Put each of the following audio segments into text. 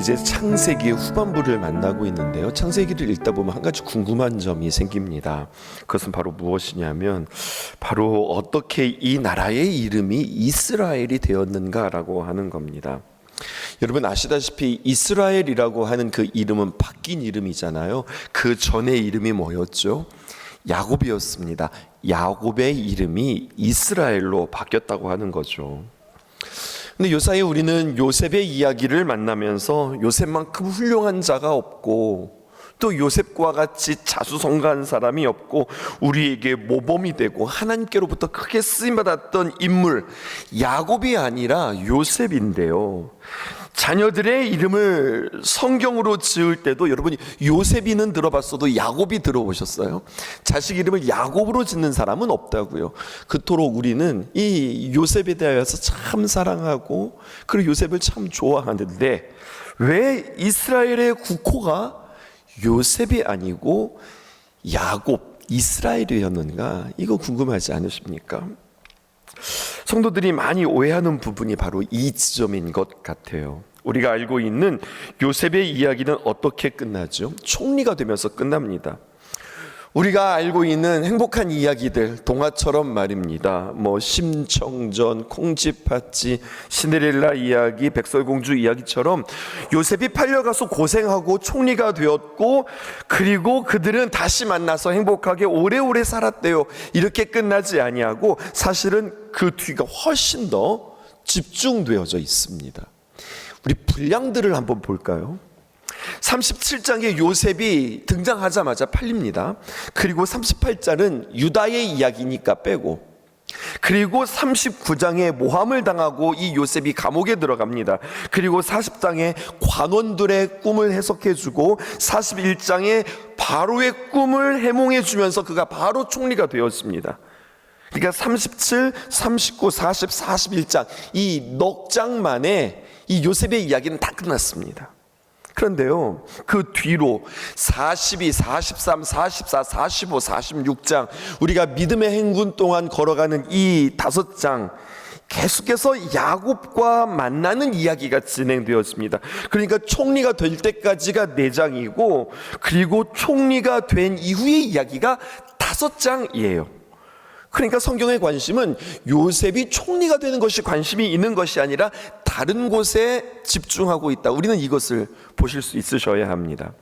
이제 창세기의 후반부를 만나고 있는데요. 창세기를 읽다 보면 한 가지 궁금한 점이 생깁니다. 그것은 바로 무엇이냐면 바로 어떻게 이 나라의 이름이 이스라엘이 되었는가라고 하는 겁니다. 여러분 아시다시피 이스라엘이라고 하는 그 이름은 바뀐 이름이잖아요. 그 전에 이름이 뭐였죠? 야곱이었습니다. 야곱의 이름이 이스라엘로 바뀌었다고 하는 거죠. 근데 요사이 우리는 요셉의 이야기를 만나면서 요셉만큼 훌륭한 자가 없고 또 요셉과 같이 자수성가한 사람이 없고 우리에게 모범이 되고 하나님께로부터 크게 쓰임받았던 인물 야곱이 아니라 요셉인데요. 자녀들의 이름을 성경으로 지을 때도 여러분이 요셉이는 들어봤어도 야곱이 들어보셨어요? 자식 이름을 야곱으로 짓는 사람은 없다고요. 그토록 우리는 이 요셉에 대하여서 참 사랑하고 그리고 요셉을 참 좋아하는데 왜 이스라엘의 국호가 요셉이 아니고 야곱, 이스라엘이었는가? 이거 궁금하지 않으십니까? 성도들이 많이 오해하는 부분이 바로 이 지점인 것 같아요. 우리가 알고 있는 요셉의 이야기는 어떻게 끝나죠? 총리가 되면서 끝납니다. 우리가 알고 있는 행복한 이야기들, 동화처럼 말입니다. 심청전, 콩쥐팥쥐, 신데렐라 이야기, 백설공주 이야기처럼 요셉이 팔려가서 고생하고 총리가 되었고 그리고 그들은 다시 만나서 행복하게 오래오래 살았대요. 이렇게 끝나지 아니하고 사실은 그 뒤가 훨씬 더 집중되어져 있습니다. 우리 분량들을 한번 볼까요? 37장에 요셉이 등장하자마자 팔립니다. 그리고 38장은 유다의 이야기니까 빼고, 그리고 39장에 모함을 당하고 이 요셉이 감옥에 들어갑니다. 그리고 40장에 관원들의 꿈을 해석해주고 41장에 바로의 꿈을 해몽해주면서 그가 바로 총리가 되었습니다. 그러니까 37, 39, 40, 41장 이 넉 장 만에 이 요셉의 이야기는 다 끝났습니다. 그런데요, 그 뒤로 42, 43, 44, 45, 46장 우리가 믿음의 행군 동안 걸어가는 이 5장 계속해서 야곱과 만나는 이야기가 진행되었습니다. 그러니까 총리가 될 때까지가 4장이고 그리고 총리가 된 이후의 이야기가 5장이에요. 그러니까 성경의 관심은 요셉이 총리가 되는 것이 관심이 있는 것이 아니라 다른 곳에 집중하고 있다. 우리는 이것을 보실 수 있으셔야 합니다.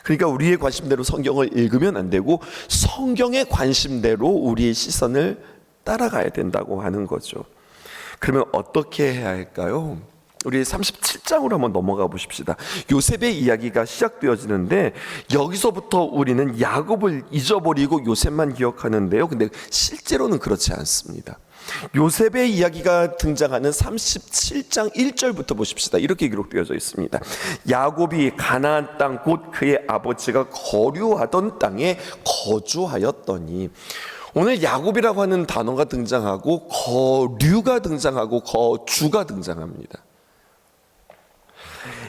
그러니까 우리의 관심대로 성경을 읽으면 안 되고 성경의 관심대로 우리의 시선을 따라가야 된다고 하는 거죠. 그러면 어떻게 해야 할까요? 우리 37장으로 한번 넘어가 보십시다. 요셉의 이야기가 시작되어지는데 여기서부터 우리는 야곱을 잊어버리고 요셉만 기억하는데요. 근데 실제로는 그렇지 않습니다. 요셉의 이야기가 등장하는 37장 1절부터 보십시다. 이렇게 기록되어져 있습니다. 야곱이 가나안 땅 곧 그의 아버지가 거류하던 땅에 거주하였더니, 오늘 야곱이라고 하는 단어가 등장하고 거류가 등장하고 거주가 등장합니다.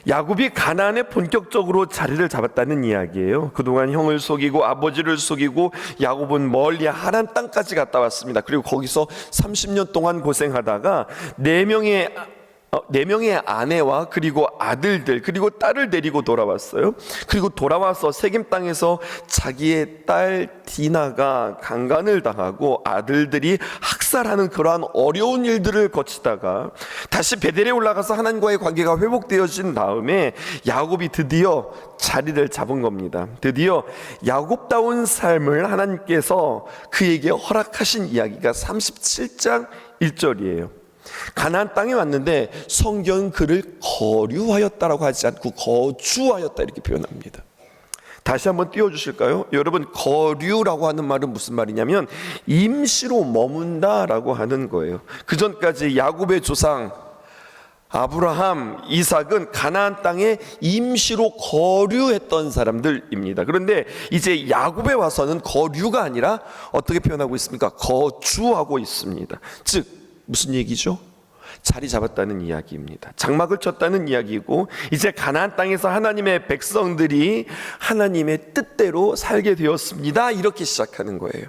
야곱이 가나안에 본격적으로 자리를 잡았다는 이야기예요. 그동안 형을 속이고 아버지를 속이고 야곱은 멀리 하란 땅까지 갔다 왔습니다. 그리고 거기서 30년 동안 고생하다가 4명의 아내와 그리고 아들들 그리고 딸을 데리고 돌아왔어요. 그리고 돌아와서 세겜 땅에서 자기의 딸 디나가 강간을 당하고 아들들이 학살하는 그러한 어려운 일들을 거치다가 다시 베델에 올라가서 하나님과의 관계가 회복되어진 다음에 야곱이 드디어 자리를 잡은 겁니다. 드디어 야곱다운 삶을 하나님께서 그에게 허락하신 이야기가 37장 1절이에요. 가나안 땅에 왔는데 성경은 그를 거류하였다라고 하지 않고 거주하였다 이렇게 표현합니다. 다시 한번 띄워주실까요? 여러분, 거류라고 하는 말은 무슨 말이냐면 임시로 머문다라고 하는 거예요. 그 전까지 야곱의 조상 아브라함, 이삭은 가나안 땅에 임시로 거류했던 사람들입니다. 그런데 이제 야곱에 와서는 거류가 아니라 어떻게 표현하고 있습니까? 거주하고 있습니다. 즉 무슨 얘기죠? 자리 잡았다는 이야기입니다. 장막을 쳤다는 이야기고 이제 가나안 땅에서 하나님의 백성들이 하나님의 뜻대로 살게 되었습니다. 이렇게 시작하는 거예요.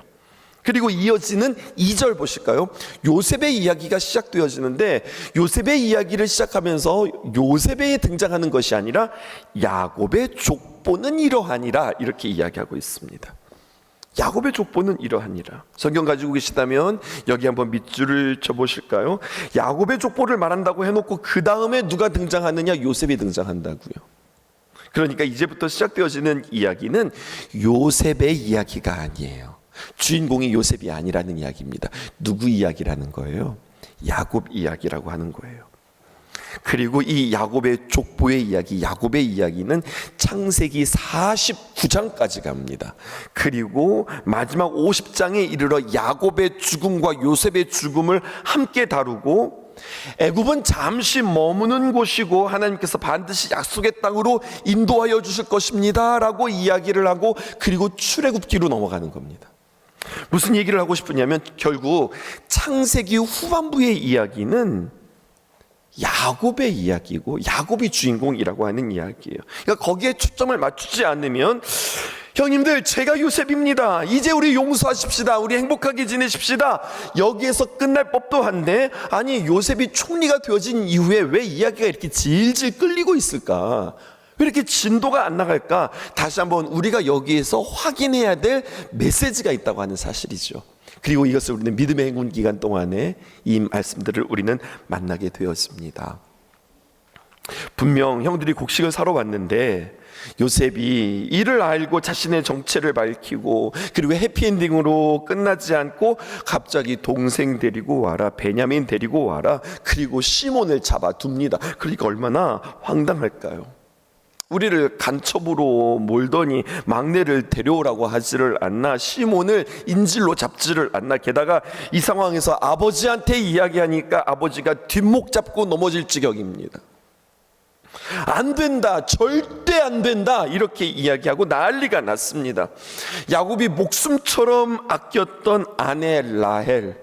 그리고 이어지는 2절 보실까요? 요셉의 이야기가 시작되어지는데 요셉의 이야기를 시작하면서 요셉에 등장하는 것이 아니라 야곱의 족보는 이러하니라 이렇게 이야기하고 있습니다. 야곱의 족보는 이러하니라. 성경 가지고 계시다면 여기 한번 밑줄을 쳐보실까요? 야곱의 족보를 말한다고 해놓고 그 다음에 누가 등장하느냐? 요셉이 등장한다고요. 그러니까 이제부터 시작되어지는 이야기는 요셉의 이야기가 아니에요. 주인공이 요셉이 아니라는 이야기입니다. 누구 이야기라는 거예요? 야곱 이야기라고 하는 거예요. 그리고 이 야곱의 족보의 이야기, 야곱의 이야기는 창세기 49장까지 갑니다. 그리고 마지막 50장에 이르러 야곱의 죽음과 요셉의 죽음을 함께 다루고 애굽은 잠시 머무는 곳이고 하나님께서 반드시 약속의 땅으로 인도하여 주실 것입니다 라고 이야기를 하고 그리고 출애굽기로 넘어가는 겁니다. 무슨 얘기를 하고 싶으냐면 결국 창세기 후반부의 이야기는 야곱의 이야기고 야곱이 주인공이라고 하는 이야기예요. 그러니까 거기에 초점을 맞추지 않으면 형님들 제가 요셉입니다. 이제 우리 용서하십시다. 우리 행복하게 지내십시다. 여기에서 끝날 법도 한데 아니 요셉이 총리가 되어진 이후에 왜 이야기가 이렇게 질질 끌리고 있을까? 왜 이렇게 진도가 안 나갈까? 다시 한번 우리가 여기에서 확인해야 될 메시지가 있다고 하는 사실이죠. 그리고 이것을 우리는 믿음의 행군 기간 동안에 이 말씀들을 우리는 만나게 되었습니다. 분명 형들이 곡식을 사러 왔는데 요셉이 이를 알고 자신의 정체를 밝히고 그리고 해피엔딩으로 끝나지 않고 갑자기 동생 데리고 와라, 베냐민 데리고 와라, 그리고 시몬을 잡아둡니다. 그러니까 얼마나 황당할까요? 우리를 간첩으로 몰더니 막내를 데려오라고 하지를 않나, 시몬을 인질로 잡지를 않나. 게다가 이 상황에서 아버지한테 이야기하니까 아버지가 뒷목 잡고 넘어질 지경입니다. 안 된다, 절대 안 된다, 이렇게 이야기하고 난리가 났습니다. 야곱이 목숨처럼 아꼈던 아내 라헬,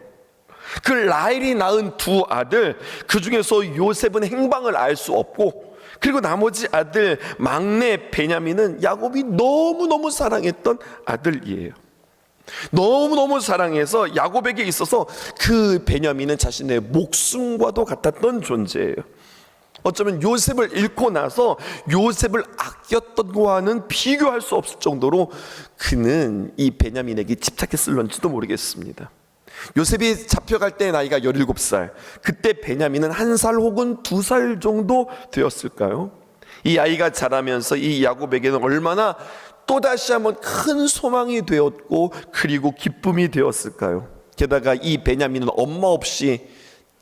그 라헬이 낳은 두 아들, 그 중에서 요셉은 행방을 알 수 없고 그리고 나머지 아들 막내 베냐민은 야곱이 너무너무 사랑했던 아들이에요. 너무너무 사랑해서 야곱에게 있어서 그 베냐민은 자신의 목숨과도 같았던 존재예요. 어쩌면 요셉을 잃고 나서 요셉을 아꼈던 것과는 비교할 수 없을 정도로 그는 이 베냐민에게 집착했을런지도 모르겠습니다. 요셉이 잡혀갈 때 나이가 17살, 그때 베냐민은 1살 혹은 2살 정도 되었을까요? 이 아이가 자라면서 이 야곱에게는 얼마나 또다시 한번 큰 소망이 되었고 그리고 기쁨이 되었을까요? 게다가 이 베냐민은 엄마 없이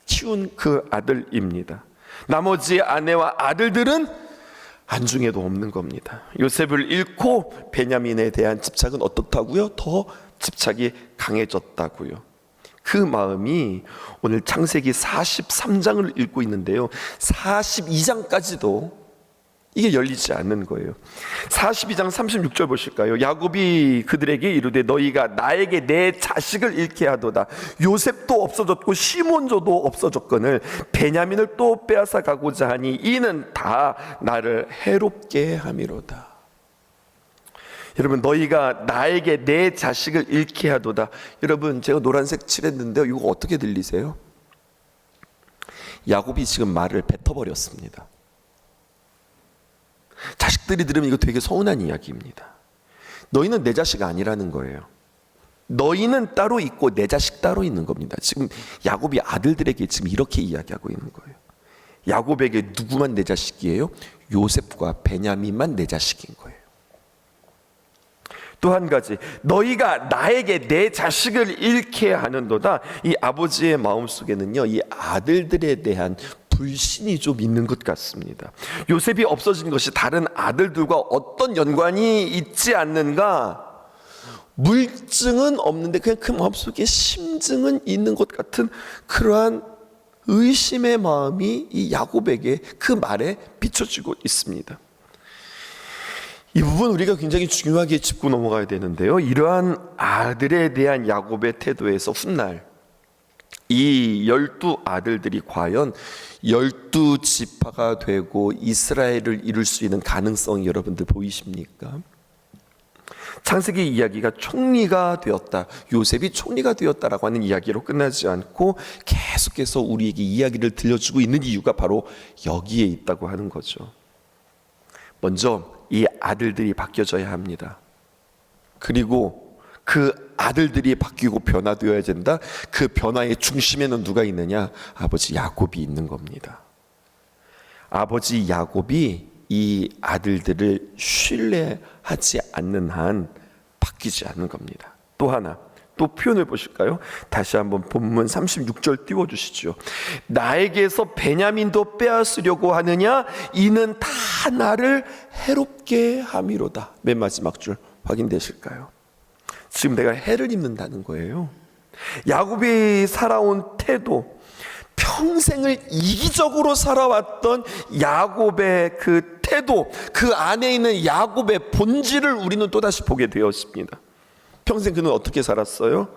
키운 그 아들입니다. 나머지 아내와 아들들은 안중에도 없는 겁니다. 요셉을 잃고 베냐민에 대한 집착은 어떻다고요? 더 집착이 강해졌다고요. 그 마음이 오늘 창세기 43장을 읽고 있는데요, 42장까지도 이게 열리지 않는 거예요. 42장 36절 보실까요? 야곱이 그들에게 이르되 너희가 나에게 내 자식을 잃게 하도다. 요셉도 없어졌고 시몬조도 없어졌거늘 베냐민을 또 빼앗아 가고자 하니 이는 다 나를 해롭게 함이로다. 여러분, 너희가 나에게 내 자식을 잃게 하도다. 여러분, 제가 노란색 칠했는데요, 이거 어떻게 들리세요? 야곱이 지금 말을 뱉어버렸습니다. 자식들이 들으면 이거 되게 서운한 이야기입니다. 너희는 내 자식 아니라는 거예요. 너희는 따로 있고 내 자식 따로 있는 겁니다. 지금 야곱이 아들들에게 지금 이렇게 이야기하고 있는 거예요. 야곱에게 누구만 내 자식이에요? 요셉과 베냐민만 내 자식인 거예요. 또 한 가지, 너희가 나에게 내 자식을 잃게 하는도다. 이 아버지의 마음속에는요, 이 아들들에 대한 불신이 좀 있는 것 같습니다. 요셉이 없어진 것이 다른 아들들과 어떤 연관이 있지 않는가? 물증은 없는데 그냥 그 마음속에 심증은 있는 것 같은 그러한 의심의 마음이 이 야곱에게 그 말에 비춰지고 있습니다. 이 부분 우리가 굉장히 중요하게 짚고 넘어가야 되는데요, 이러한 아들에 대한 야곱의 태도에서 훗날 이 12 아들들이 과연 12지파가 되고 이스라엘을 이룰 수 있는 가능성이 여러분들 보이십니까? 창세기 이야기가 총리가 되었다, 요셉이 총리가 되었다라고 하는 이야기로 끝나지 않고 계속해서 우리에게 이야기를 들려주고 있는 이유가 바로 여기에 있다고 하는 거죠. 먼저 이 아들들이 바뀌어져야 합니다. 그리고 그 아들들이 바뀌고 변화되어야 된다. 그 변화의 중심에는 누가 있느냐? 아버지 야곱이 있는 겁니다. 아버지 야곱이 이 아들들을 신뢰하지 않는 한 바뀌지 않는 겁니다. 또 하나, 또 표현을 보실까요? 다시 한번 본문 36절 띄워주시죠. 나에게서 베냐민도 빼앗으려고 하느냐? 이는 다 나를 해롭게 함이로다. 맨 마지막 줄 확인되실까요? 지금 내가 해를 입는다는 거예요. 야곱이 살아온 태도, 평생을 이기적으로 살아왔던 야곱의 그 태도, 그 안에 있는 야곱의 본질을 우리는 또다시 보게 되었습니다. 평생 그는 어떻게 살았어요?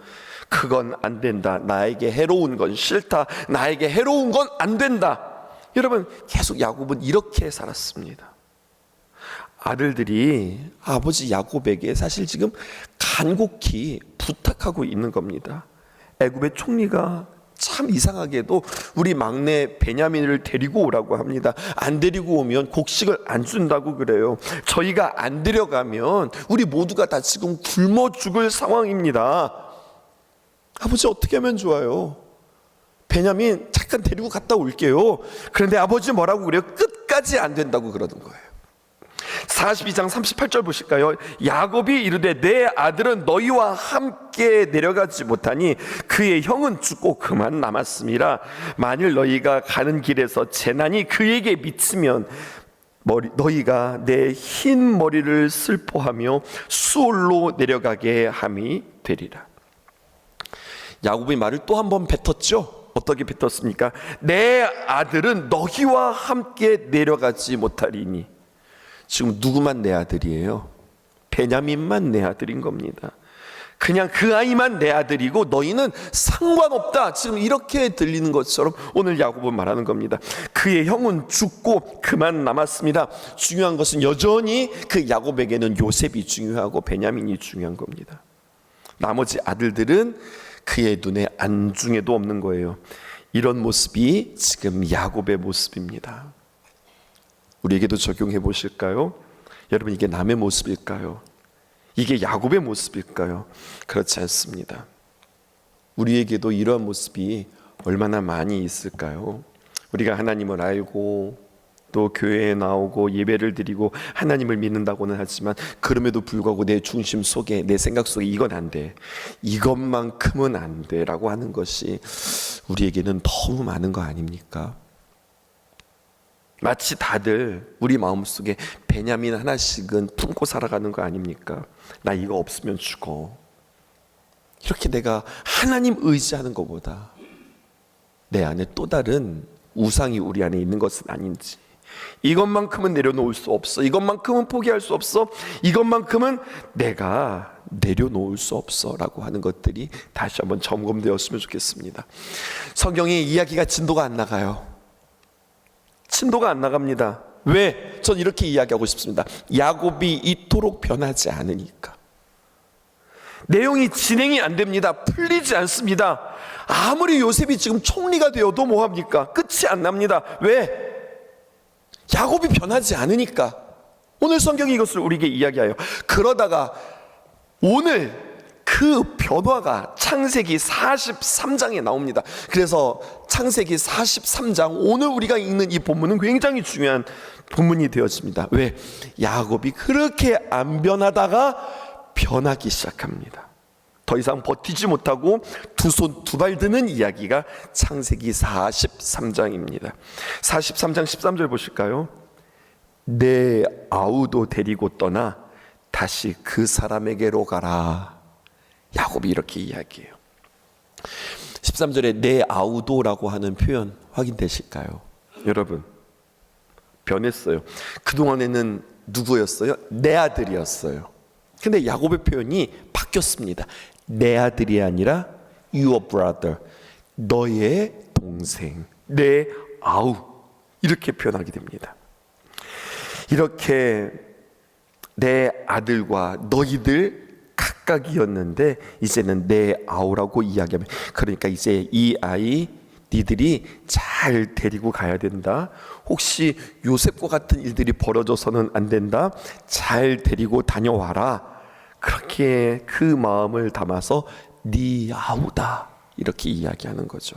그건 안 된다. 나에게 해로운 건 싫다. 나에게 해로운 건 안 된다. 여러분, 계속 야곱은 이렇게 살았습니다. 아들들이 아버지 야곱에게 사실 지금 간곡히 부탁하고 있는 겁니다. 애굽의 총리가 참 이상하게도 우리 막내 베냐민을 데리고 오라고 합니다. 안 데리고 오면 곡식을 안 준다고 그래요. 저희가 안 데려가면 우리 모두가 다 지금 굶어 죽을 상황입니다. 아버지 어떻게 하면 좋아요? 베냐민 잠깐 데리고 갔다 올게요. 그런데 아버지 뭐라고 그래요? 끝까지 안 된다고 그러는 거예요. 42장 38절 보실까요? 야곱이 이르되 내 아들은 너희와 함께 내려가지 못하니 그의 형은 죽고 그만 남았음이라. 만일 너희가 가는 길에서 재난이 그에게 미치면 너희가 내 흰 머리를 슬퍼하며 수올로 내려가게 함이 되리라. 야곱의 말을 또 한 번 뱉었죠. 어떻게 뱉었습니까? 내 아들은 너희와 함께 내려가지 못하리니. 지금 누구만 내 아들이에요? 베냐민만 내 아들인 겁니다. 그냥 그 아이만 내 아들이고 너희는 상관없다. 지금 이렇게 들리는 것처럼 오늘 야곱은 말하는 겁니다. 그의 형은 죽고 그만 남았습니다. 중요한 것은 여전히 그 야곱에게는 요셉이 중요하고 베냐민이 중요한 겁니다. 나머지 아들들은 그의 눈에 안중에도 없는 거예요. 이런 모습이 지금 야곱의 모습입니다. 우리에게도 적용해 보실까요? 여러분, 이게 남의 모습일까요? 이게 야곱의 모습일까요? 그렇지 않습니다. 우리에게도 이러한 모습이 얼마나 많이 있을까요? 우리가 하나님을 알고 또 교회에 나오고 예배를 드리고 하나님을 믿는다고는 하지만 그럼에도 불구하고 내 중심 속에, 내 생각 속에 이건 안 돼, 이것만큼은 안 돼라고 하는 것이 우리에게는 너무 많은 거 아닙니까? 마치 다들 우리 마음속에 베냐민 하나씩은 품고 살아가는 거 아닙니까? 나 이거 없으면 죽어. 이렇게 내가 하나님 의지하는 것보다 내 안에 또 다른 우상이 우리 안에 있는 것은 아닌지, 이것만큼은 내려놓을 수 없어, 이것만큼은 포기할 수 없어, 이것만큼은 내가 내려놓을 수 없어 라고 하는 것들이 다시 한번 점검되었으면 좋겠습니다. 성경의 이야기가 진도가 안 나가요. 진도가 안 나갑니다. 왜? 전 이렇게 이야기하고 싶습니다. 야곱이 이토록 변하지 않으니까. 내용이 진행이 안 됩니다. 풀리지 않습니다. 아무리 요셉이 지금 총리가 되어도 뭐합니까? 끝이 안 납니다. 왜? 야곱이 변하지 않으니까. 오늘 성경이 이것을 우리에게 이야기해요. 그러다가 오늘 그 변화가 창세기 43장에 나옵니다. 그래서 창세기 43장, 오늘 우리가 읽는 이 본문은 굉장히 중요한 본문이 되어집니다. 왜? 야곱이 그렇게 안 변하다가 변하기 시작합니다. 더 이상 버티지 못하고 두 손 두 발 드는 이야기가 창세기 43장입니다. 43장 13절 보실까요? 내 아우도 데리고 떠나 다시 그 사람에게로 가라. 야곱이 이렇게 이야기해요. 13절에 내 아우도라고 하는 표현 확인되실까요? 여러분, 변했어요. 그동안에는 누구였어요? 내 아들이었어요. 근데 야곱의 표현이 바뀌었습니다. 내 아들이 아니라 your brother, 너의 동생, 내 아우, 이렇게 표현하게 됩니다. 이렇게 내 아들과 너희들 각각이었는데 이제는 내 아우라고 이야기하면, 그러니까 이제 이 아이 니들이 잘 데리고 가야 된다. 혹시 요셉과 같은 일들이 벌어져서는 안 된다. 잘 데리고 다녀와라. 그렇게 그 마음을 담아서 네 아우다 이렇게 이야기하는 거죠.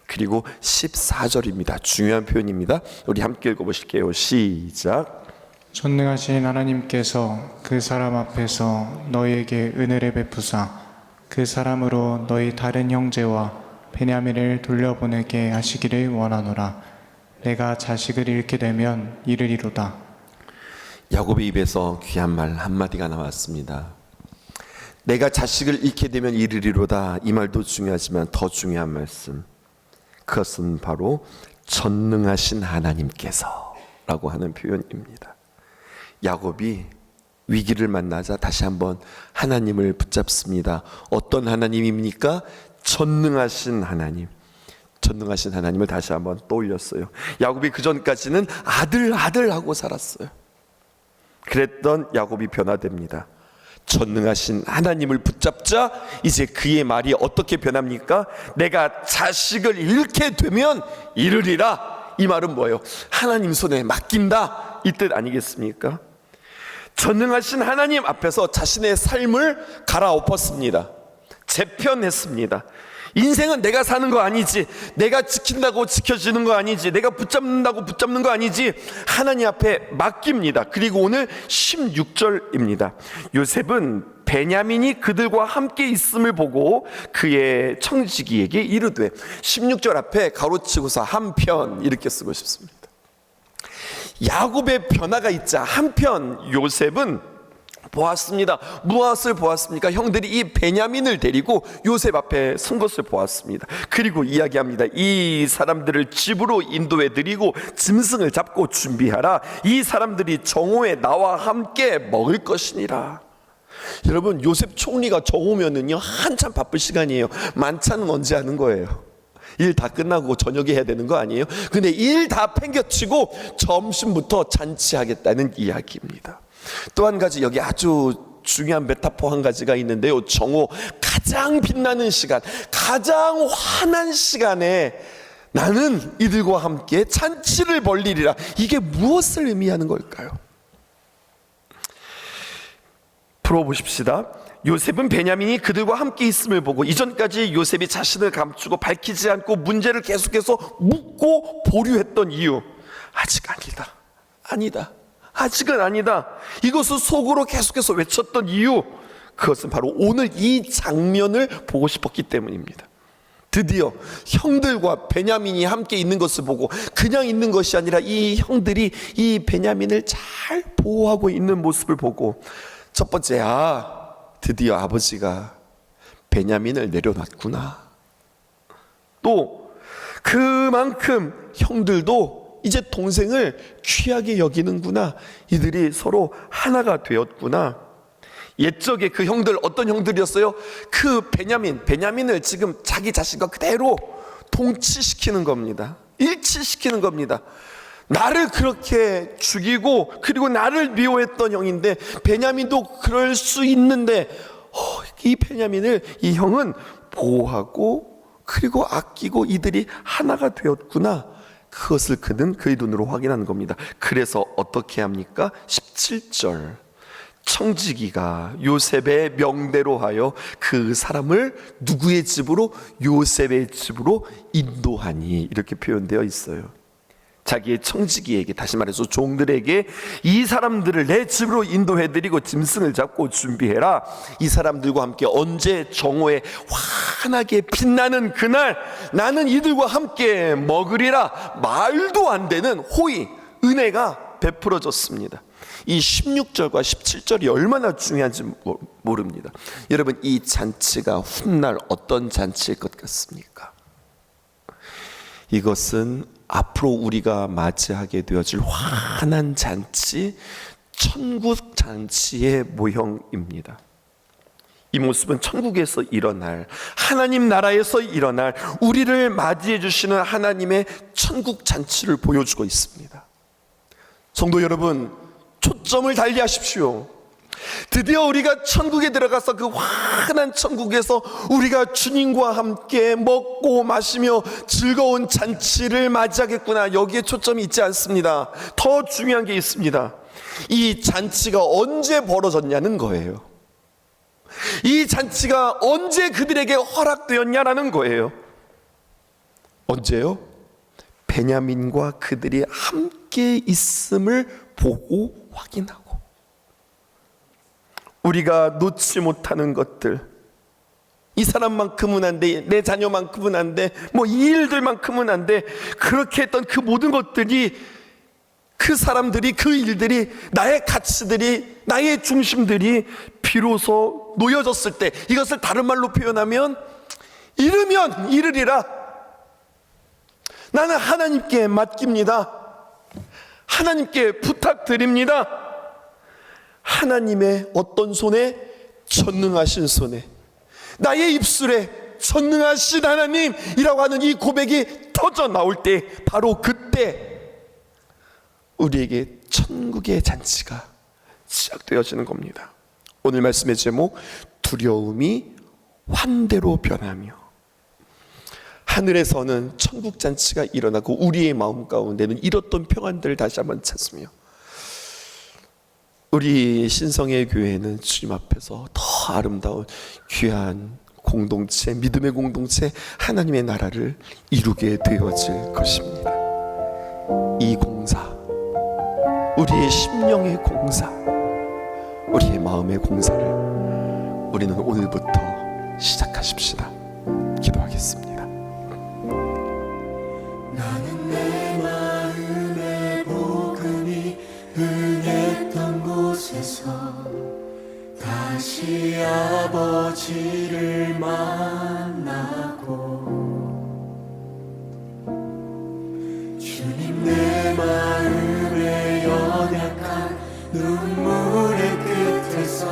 그리고 14절입니다. 중요한 표현입니다. 우리 함께 읽어보실게요. 시작. 전능하신 하나님께서 그 사람 앞에서 너희에게 은혜를 베푸사 그 사람으로 너희 다른 형제와 베냐민을 돌려보내게 하시기를 원하노라. 내가 자식을 잃게 되면 이르리로다. 야곱의 입에서 귀한 말 한마디가 나왔습니다. 내가 자식을 잃게 되면 이르리로다. 이 말도 중요하지만 더 중요한 말씀, 그것은 바로 전능하신 하나님께서 라고 하는 표현입니다. 야곱이 위기를 만나자 다시 한번 하나님을 붙잡습니다. 어떤 하나님입니까? 전능하신 하나님. 전능하신 하나님을 다시 한번 떠올렸어요. 야곱이 그 전까지는 아들 하고 살았어요. 그랬던 야곱이 변화됩니다. 전능하신 하나님을 붙잡자 이제 그의 말이 어떻게 변합니까? 내가 자식을 잃게 되면 이르리라. 이 말은 뭐예요? 하나님 손에 맡긴다 이 뜻 아니겠습니까? 전능하신 하나님 앞에서 자신의 삶을 갈아엎었습니다. 재편했습니다. 인생은 내가 사는 거 아니지, 내가 지킨다고 지켜지는 거 아니지, 내가 붙잡는다고 붙잡는 거 아니지, 하나님 앞에 맡깁니다. 그리고 오늘 16절입니다. 요셉은 베냐민이 그들과 함께 있음을 보고 그의 청지기에게 이르되, 16절 앞에 가로치고서 한편 이렇게 쓰고 싶습니다. 야곱의 변화가 있자 한편 요셉은 보았습니다. 무엇을 보았습니까? 형들이 이 베냐민을 데리고 요셉 앞에 선 것을 보았습니다. 그리고 이야기합니다. 이 사람들을 집으로 인도해 드리고 짐승을 잡고 준비하라. 이 사람들이 정오에 나와 함께 먹을 것이니라. 여러분, 요셉 총리가 정오면은요 한참 바쁠 시간이에요. 만찬은 언제 하는 거예요? 일 다 끝나고 저녁에 해야 되는 거 아니에요? 근데 일 다 팽겨치고 점심부터 잔치하겠다는 이야기입니다. 또 한 가지, 여기 아주 중요한 메타포 한 가지가 있는데요. 정오, 가장 빛나는 시간, 가장 환한 시간에 나는 이들과 함께 잔치를 벌리리라. 이게 무엇을 의미하는 걸까요? 풀어보십시다. 요셉은 베냐민이 그들과 함께 있음을 보고, 이전까지 요셉이 자신을 감추고 밝히지 않고 문제를 계속해서 묻고 보류했던 이유, 아직 아니다, 아직은 아니다, 이것을 속으로 계속해서 외쳤던 이유, 그것은 바로 오늘 이 장면을 보고 싶었기 때문입니다. 드디어 형들과 베냐민이 함께 있는 것을 보고 그냥 있는 것이 아니라 이 형들이 이 베냐민을 잘 보호하고 있는 모습을 보고, 첫 번째, 드디어 아버지가 베냐민을 내려놨구나. 또 그만큼 형들도 이제 동생을 귀하게 여기는구나. 이들이 서로 하나가 되었구나. 옛적에 그 형들, 어떤 형들이었어요? 그 베냐민을 지금 자기 자신과 그대로 동치시키는 겁니다. 일치시키는 겁니다. 나를 그렇게 죽이고 그리고 나를 미워했던 형인데, 베냐민도 그럴 수 있는데 이 베냐민을 이 형은 보호하고 그리고 아끼고 이들이 하나가 되었구나. 그것을 그는 그의 눈으로 확인하는 겁니다. 그래서 어떻게 합니까? 17절, 청지기가 요셉의 명대로 하여 그 사람을 누구의 집으로? 요셉의 집으로 인도하니, 이렇게 표현되어 있어요. 자기의 청지기에게, 다시 말해서 종들에게 이 사람들을 내 집으로 인도해드리고 짐승을 잡고 준비해라. 이 사람들과 함께 언제? 정오에 환하게 빛나는 그날 나는 이들과 함께 먹으리라. 말도 안 되는 호의, 은혜가 베풀어졌습니다. 이 16절과 17절이 얼마나 중요한지 모릅니다. 여러분, 이 잔치가 훗날 어떤 잔치일 것 같습니까? 이것은 앞으로 우리가 맞이하게 되어질 환한 잔치, 천국 잔치의 모형입니다. 이 모습은 천국에서 일어날, 하나님 나라에서 일어날, 우리를 맞이해 주시는 하나님의 천국 잔치를 보여주고 있습니다. 성도 여러분, 초점을 달리하십시오. 드디어 우리가 천국에 들어가서 그 환한 천국에서 우리가 주님과 함께 먹고 마시며 즐거운 잔치를 맞이하겠구나. 여기에 초점이 있지 않습니다. 더 중요한 게 있습니다. 이 잔치가 언제 벌어졌냐는 거예요. 이 잔치가 언제 그들에게 허락되었냐라는 거예요. 언제요? 베냐민과 그들이 함께 있음을 보고 확인하고, 우리가 놓지 못하는 것들, 이 사람만큼은 안 돼, 내 자녀만큼은 안 돼, 뭐 이 일들만큼은 안 돼, 그렇게 했던 그 모든 것들이, 그 사람들이, 그 일들이, 나의 가치들이, 나의 중심들이 비로소 놓여졌을 때, 이것을 다른 말로 표현하면 이르면 이르리라. 나는 하나님께 맡깁니다. 하나님께 부탁드립니다. 하나님의 어떤 손에? 전능하신 손에, 나의 입술에 전능하신 하나님이라고 하는 이 고백이 터져 나올 때, 바로 그때 우리에게 천국의 잔치가 시작되어지는 겁니다. 오늘 말씀의 제목, 두려움이 환대로 변하며. 하늘에서는 천국 잔치가 일어나고 우리의 마음 가운데는 잃었던 평안들을 다시 한번 찾으며, 우리 신성의 교회는 주님 앞에서 더 아름다운 귀한 공동체, 믿음의 공동체, 하나님의 나라를 이루게 되어질 것입니다. 이 공사, 우리의 심령의 공사, 우리의 마음의 공사를 우리는 오늘부터 시작하십시다. 기도하겠습니다. 나는 내 마음의 복음이 응했던 곳에서 다시 아버지를 만나고, 주님 내 마음의 연약한 눈물의 끝에서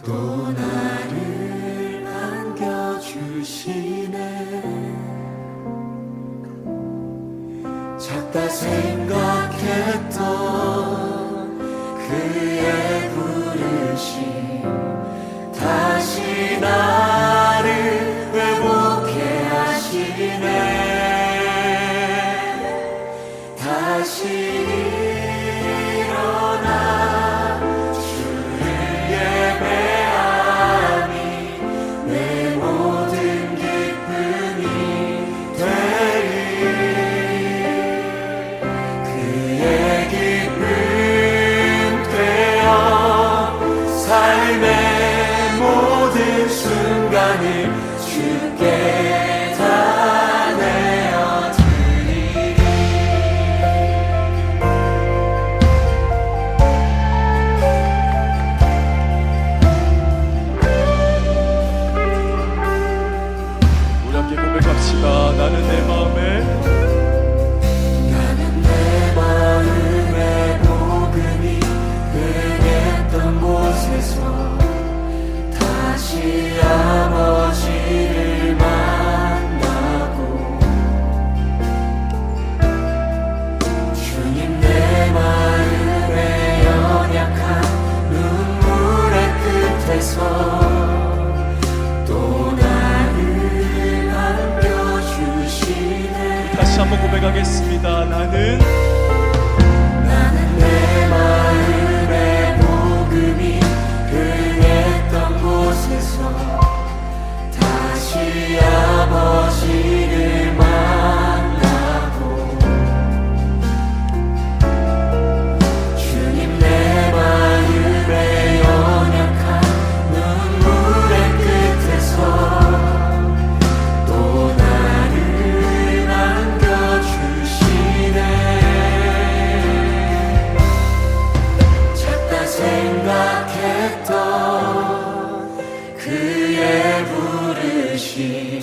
또 나를 안겨주시네. 작다 생각했던 그의 부르심 다시 나를 회복해 하시네. 다시 일어나 주를 예배하니 내 모든 기쁨이 되리. 그의 기쁨 되어 삶의 모든 순간을 주께 다 내어드리리. 우리 함께 고백합시다. 나는 내 마음에 복음이 흥했던 곳에서 다시 아버지를 만나고, 주님 내 마음의 연약한 눈물의 끝에서 또 나를 안겨주시네. 다시 한번 고백하겠습니다. 나는 내 마음의 복음이 흥했던 곳에서 다시 아버지를 만나고, 주님 내 마음의 연약한 눈물의 끝에서 또 나를 안겨주시네. 작다 생각했던 그의 부르심